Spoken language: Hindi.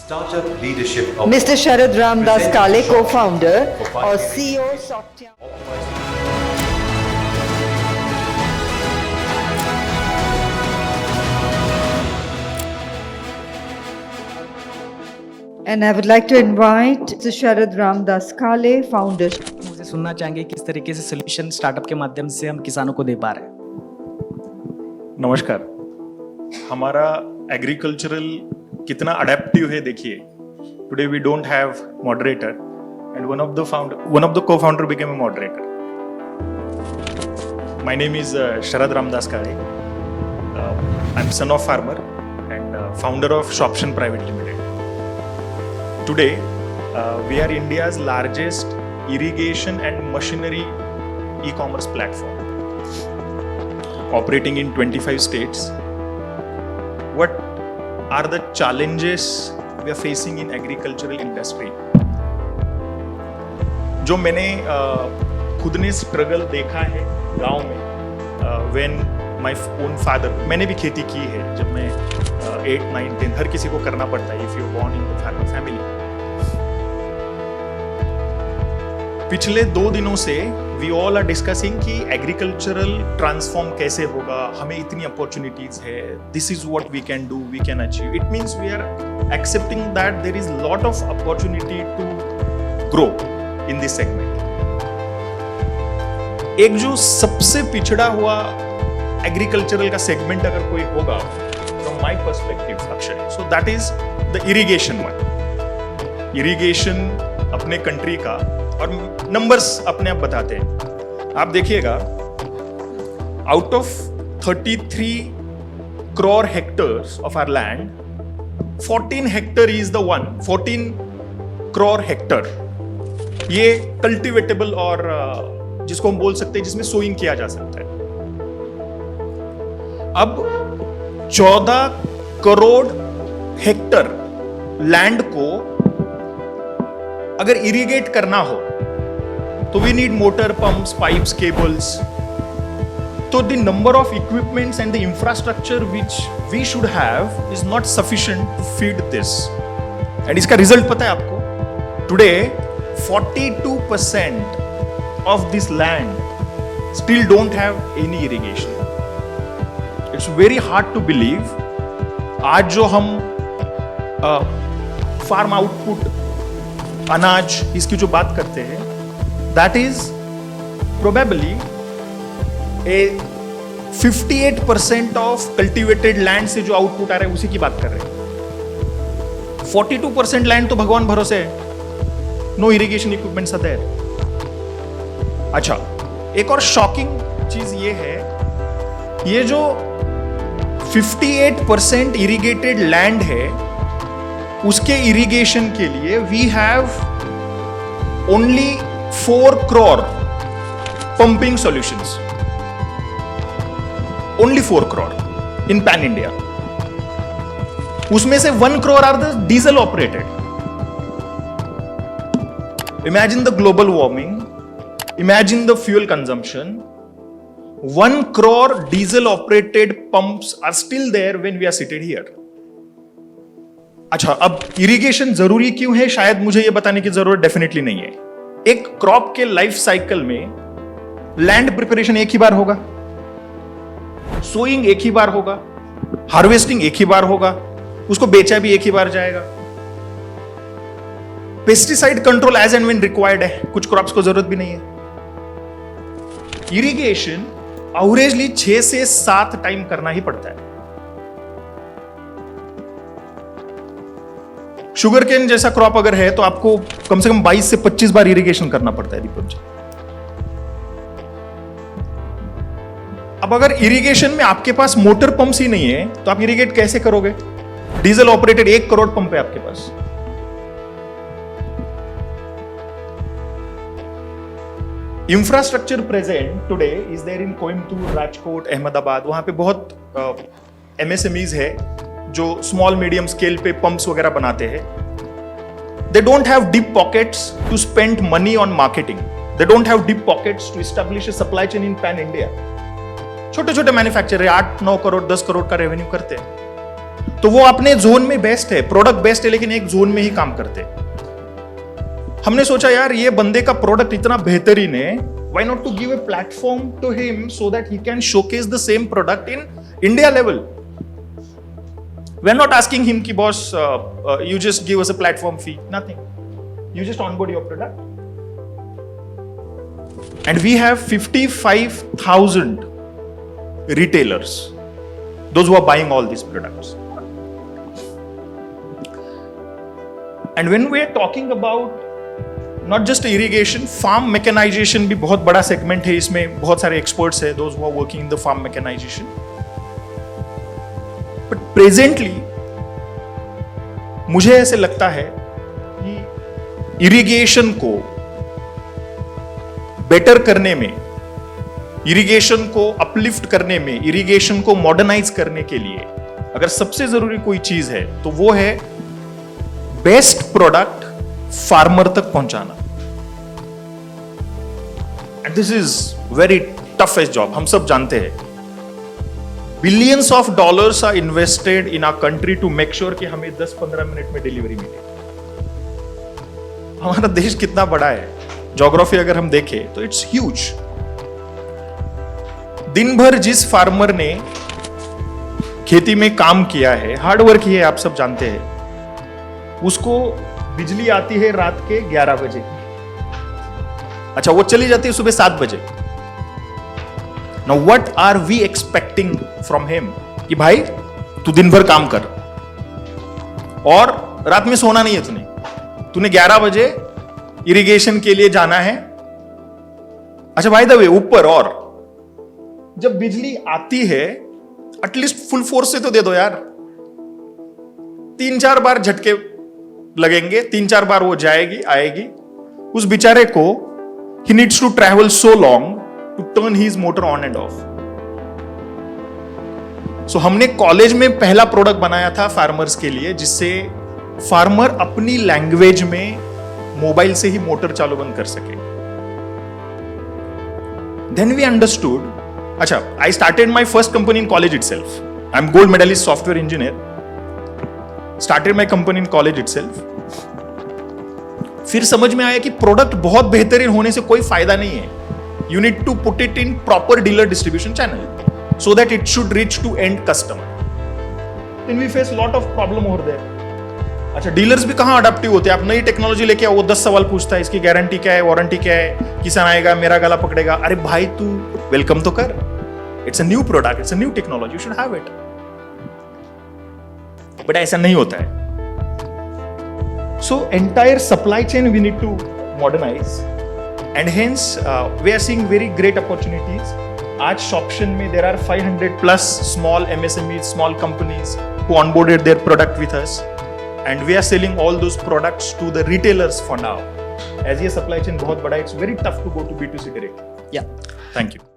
Startup leadership of Mr. Sharad Ramdas Kale, co-founder or CEO, Satyam. And I would like to invite Mr. Sharad Ramdas Kale, founder. मुझे सुनना चाहेंगे किस तरीके से सोल्यूशन स्टार्टअप के माध्यम से हम किसानों को दे पा रहे हैं। नमस्कार। हमारा एग्रीकल्चरल कितना अडेप्टिव है देखिए। Today we don't have moderator and one of the co-founder became a moderator. My name is Sharad Ramdas Kale. I'm son of farmer and founder of Shoption Private Limited. Today we are India's largest irrigation and machinery e-commerce platform, operating in 25 states. What are the challenges we are facing in agricultural industry? जो मैंने खुद ने स्ट्रगल देखा है गांव में, when my own father, मैंने भी खेती की है जब मैं 8, 9, 10, हर किसी को करना पड़ता है if you are born in the farmer family. पिछले 2 दिनों से वी ऑल आर डिस्कसिंग कि एग्रीकल्चरल ट्रांसफॉर्म कैसे होगा, हमें इतनी अपॉर्चुनिटीज है, this is what we can do, we can achieve. It means we are accepting that there is lot of opportunity to grow in this segment. एक जो सबसे पिछड़ा हुआ एग्रीकल्चरल का सेगमेंट अगर कोई होगा from my perspective Akshay, so that is the irrigation one. Irrigation अपने कंट्री का, और नंबर्स अपने आप बताते हैं. आप देखिएगा, out of 33 crore hectares of our land, 14 hectare is the one, 14 crore hectare ये कल्टिवेटेबल और जिसको हम बोल सकते हैं जिसमें सोइंग किया जा सकता है. अब 14 करोड़ हेक्टर लैंड को अगर इरिगेट करना हो तो we need motor, pumps, pipes, cables. तो the number of equipments and the infrastructure which we should have is not sufficient to feed this. And इसका रिजल्ट पता है आपको? Today 42% of this land still don't have any irrigation. It's very hard to believe. आज जो हम फार्म आउटपुट, अनाज, इसकी जो बात करते हैं, that is probably A 58% of cultivated land से जो आउटपुट आ रहा है उसी की बात कर रहे हैं. 42% लैंड तो भगवान भरोसे है. No irrigation equipments are there. अच्छा, एक और शॉकिंग चीज ये है, ये जो 58% इरिगेटेड लैंड है उसके इरिगेशन के लिए we have only 4 crore pumping solutions. Only 4 crore in pan India. उसमें से 1 crore are the diesel operated. Imagine the global warming. Imagine the fuel consumption. 1 crore diesel operated pumps are still there when we are seated here. अच्छा, अब इरिगेशन जरूरी क्यों है शायद मुझे यह बताने की जरूरत डेफिनेटली नहीं है. एक क्रॉप के लाइफ साइकिल में लैंड प्रिपरेशन एक ही बार होगा, सोइंग एक ही बार होगा, हार्वेस्टिंग एक ही बार होगा, उसको बेचा भी एक ही बार जाएगा. Pesticide control as and when required है, कुछ क्रॉप्स को जरूरत भी नहीं है. इरिगेशन एवरेजली 6 से 7 टाइम करना ही पड़ता है. शुगर केन जैसा क्रॉप अगर है तो आपको कम से कम 22 से 25 बार इरिगेशन करना पड़ता है दीपक जी. अब अगर इरिगेशन में आपके पास मोटर पंप्स ही नहीं है तो आप इरिगेट कैसे करोगे? डीजल ऑपरेटेड 1 करोड़ पंप है आपके पास. Infrastructure present today is there in Coimbatore, Rajkot, Ahmedabad. वहां पे बहुत MSMEs है जो स्मॉल मीडियम स्केल पे पंप्स वगैरह बनाते हैं. They don't have deep pockets to spend money on marketing. They don't have deep pockets to establish a supply chain in pan India. छोटे छोटे मैन्युफैक्चरर 8-9 करोड़ 10 करोड़ का रेवेन्यू करते हैं. तो वो अपने जोन में बेस्ट है, प्रोडक्ट बेस्ट है, लेकिन एक जोन में ही काम करते हैं। हमने सोचा यार ये बंदे का प्रोडक्ट इतना बेहतरीन है, why not to give a platform to him so that he can showcase the same product in India level. We're not asking him ki boss you just give us a platform fee, nothing, you just onboard your product. And we have 55,000 retailers, those who are buying all these products. And when we are talking about not just irrigation, farm mechanization भी बहुत बड़ा सेगमेंट है, इसमें बहुत सारे एक्सपर्ट्स हैं, those who are working in the farm mechanization. But presently मुझे ऐसे लगता है कि इरिगेशन को बेटर करने में, इरिगेशन को अपलिफ्ट करने में, इरिगेशन को मॉडर्नाइज करने के लिए अगर सबसे जरूरी कोई चीज है तो वो है बेस्ट प्रोडक्ट फार्मर तक पहुंचाना। And this is very toughest job, हम सब जानते हैं। Billions of dollars are invested in our country to make sure कि हमें 10-15 मिनट में डिलीवरी मिले। हमारा देश कितना बड़ा है, ज्योग्राफी अगर हम देखें तो इट्स ह्यूज। दिन भर जिस फार्मर ने खेती में काम किया है, हार्ड वर्क किया है, आप सब जानते हैं, उसको बिजली आती है रात के 11 बजे, अच्छा वो चली जाती है सुबह 7 बजे। Now what are we expecting from him कि भाई तू दिन भर काम कर और रात में सोना नहीं है, तूने 11 बजे इरिगेशन के लिए जाना है। अच्छा बाय द वे, ऊपर और जब बिजली आती है एटलीस्ट फुल फोर्स से तो दे दो यार। 3-4 बार झटके लगेंगे, 3-4 बार वो जाएगी आएगी, उस बेचारे को he needs to travel so long to turn his motor on and off. So हमने कॉलेज में पहला प्रोडक्ट बनाया था फार्मर्स के लिए, जिससे फार्मर अपनी लैंग्वेज में मोबाइल से ही मोटर चालू बंद कर सके। Then we understood, अच्छा I started my first company in college itself. I'm gold medalist software engineer. Started my company in college itself. फिर समझ में आया कि प्रोडक्ट बहुत बेहतरीन होने से कोई फायदा नहीं है। You need to put it in proper dealer distribution channel so that it should reach to end customer. Then we face lot of problem over there. अच्छा डीलर्स भी कहां अडैप्टिव होते हैं, आप नई टेक्नोलॉजी लेके आओ, वो 10 सवाल पूछता है, इसकी गारंटी क्या है, वारंटी क्या है, किसान आएगा मेरा गला पकड़ेगा। अरे भाई तू वेलकम तो कर, it's a new product, it's a new technology, you should have it. But ऐसा नहीं होता है। So entire supply chain we need to modernize, and hence we are seeing very great opportunities. आज Shoption में there are 500 plus small MSMEs, small companies who onboarded their product with us, and we are selling all those products to the retailers for now. As ये supply chain बहुत बड़ा है, it's very tough to go to B2C direct. Yeah. Thank you.